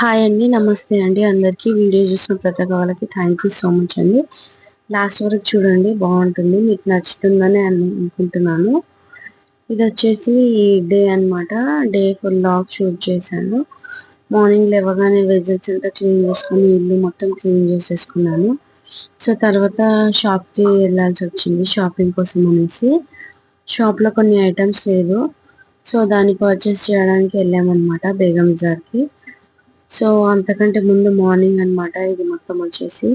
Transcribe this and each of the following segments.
Hi అండి, నమస్తే అండి అందరికీ. వీడియో చూసిన ప్రతి ఒక్క వాళ్ళకి థ్యాంక్ యూ సో మచ్ అండి. లాస్ట్ వరకు చూడండి, బాగుంటుంది, మీకు నచ్చుతుందని అనుకుంటున్నాను. ఇది వచ్చేసి డే అన్నమాట. డే ఫుల్ లాగ్ షూట్ చేశాను. మార్నింగ్ లేవగానే వెజల్స్ అంతా క్లీన్ చేసుకొని ఇల్లు మొత్తం క్లీన్ చేసేసుకున్నాను. సో తర్వాత షాప్కి వెళ్ళాల్సి వచ్చింది, షాపింగ్ కోసం అనేసి. షాప్లో కొన్ని ఐటమ్స్ లేదు, సో దాన్ని పర్చేస్ చేయడానికి వెళ్ళామన్నమాట బేగం బజార్కి. సో అంతకంటే ముందు మార్నింగ్ అన్నమాట. ఇది మొత్తం వచ్చేసి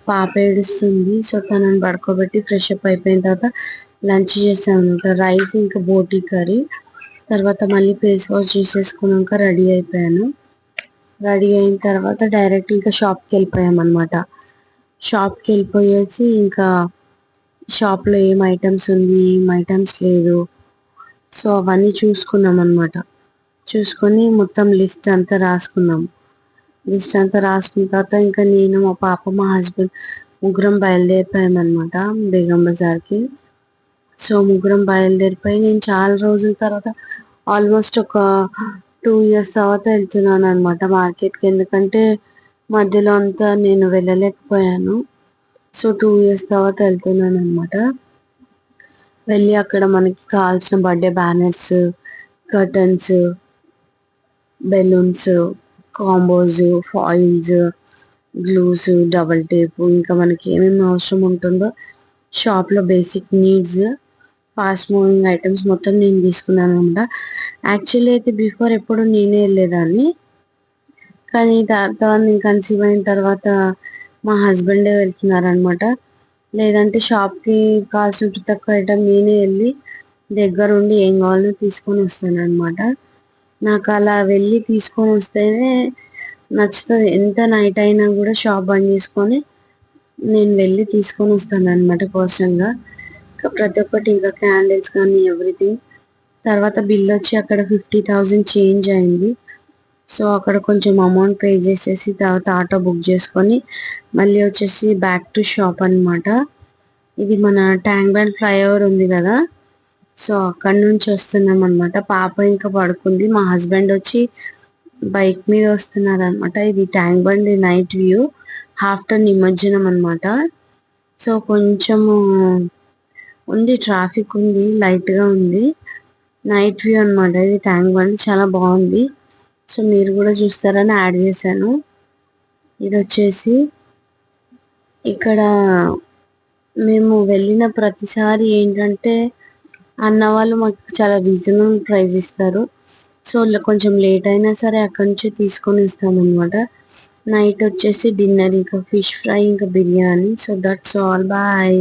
పాప ఏడుస్తుంది, సో తనని పడుకోబెట్టి ఫ్రెష్ అప్ అయిపోయిన తర్వాత లంచ్ చేసాను అనమాట. రైస్ ఇంకా బోటీ కర్రీ. తర్వాత మళ్ళీ ఫేస్ వాష్ చేసేసుకున్నాక రెడీ అయిపోయాను. రెడీ అయిన తర్వాత డైరెక్ట్ ఇంకా షాప్కి వెళ్ళిపోయాం అనమాట. షాప్కి వెళ్ళిపోయేసి ఇంకా షాప్లో ఏం ఐటమ్స్ ఉంది, ఏం ఐటమ్స్ లేదు, సో అవన్నీ చూసుకున్నాం అనమాట. చూసుకొని మొత్తం లిస్ట్ అంతా రాసుకున్నాం. లిస్ట్ అంతా రాసుకున్న తర్వాత ఇంకా నేను, మా పాప, మా హస్బెండ్ ముగ్గురం బయలుదేరిపోయామన్నమాట బేగం బజార్కి. సో ముగ్గురం బయలుదేరిపోయి నేను చాలా రోజుల తర్వాత, ఆల్మోస్ట్ ఒక 2 years తర్వాత వెళ్తున్నాను అనమాట మార్కెట్కి. ఎందుకంటే మధ్యలో అంతా నేను వెళ్ళలేకపోయాను. సో 2 years తర్వాత వెళ్తున్నాను అనమాట. వెళ్ళి అక్కడ మనకి కావాల్సిన birthday banners, curtains, balloons, combos, foils, glues, double tape, ఇంకా మనకి ఏమేమి అవసరం ఉంటుందో షాప్లో basic needs, fast moving items మొత్తం నేను తీసుకున్నాను అనమాట. యాక్చువల్లీ అయితే బిఫోర్ ఎప్పుడు నేనే వెళ్ళేదాన్ని, కానీ తర్వాత నేను కన్సీవ్ అయిన తర్వాత మా హస్బెండే వెళ్తున్నారనమాట. లేదంటే షాప్కి కావాల్సిన ప్రతి ఒక్క ఐటమ్ నేనే వెళ్ళి దగ్గరుండి ఏం కావాలో తీసుకొని వస్తాను అనమాట. నాకు అలా వెళ్ళి తీసుకొని వస్తేనే నచ్చుతుంది. ఎంత నైట్ అయినా కూడా షాప్ బంద్ చేసుకొని నేను వెళ్ళి తీసుకొని వస్తాను అనమాట పర్సనల్గా. ప్రతి ఒక్కటి, ఇంకా క్యాండిల్స్ కానీ ఎవ్రీథింగ్. తర్వాత బిల్ వచ్చి అక్కడ 50,000 చేంజ్ అయింది. సో అక్కడ కొంచెం అమౌంట్ పే చేసేసి తర్వాత ఆటో బుక్ చేసుకొని మళ్ళీ వచ్చేసి బ్యాక్ టు షాప్ అనమాట. ఇది మన ట్యాంక్ బండ్ ఫ్లైఓవర్ ఉంది కదా, సో అక్కడ నుంచి వస్తున్నాం అనమాట. పాప ఇంకా పడుకుంది, మా హస్బెండ్ వచ్చి బైక్ మీద వస్తున్నారు అనమాట. ఇది tank bund night view after నిమజ్జనం అనమాట. సో కొంచెము ఉంది, ట్రాఫిక్ ఉంది, లైట్గా ఉంది. నైట్ వ్యూ అనమాట ఇది. ట్యాంక్ బండ్ చాలా బాగుంది, సో మీరు కూడా చూస్తారని యాడ్ చేశాను. ఇది వచ్చేసి ఇక్కడ మేము వెళ్ళిన ప్రతిసారి ఏంటంటే అన్న వాళ్ళు మాకు చాలా రీజనబుల్ ప్రైస్ ఇస్తారు. సో కొంచెం లేట్ అయినా సరే అక్కడి నుంచి తీసుకొని వస్తామన్నమాట. నైట్ వచ్చేసి డిన్నర్ ఇంకా ఫిష్ ఫ్రై ఇంకా biryani. So that's all. Bye.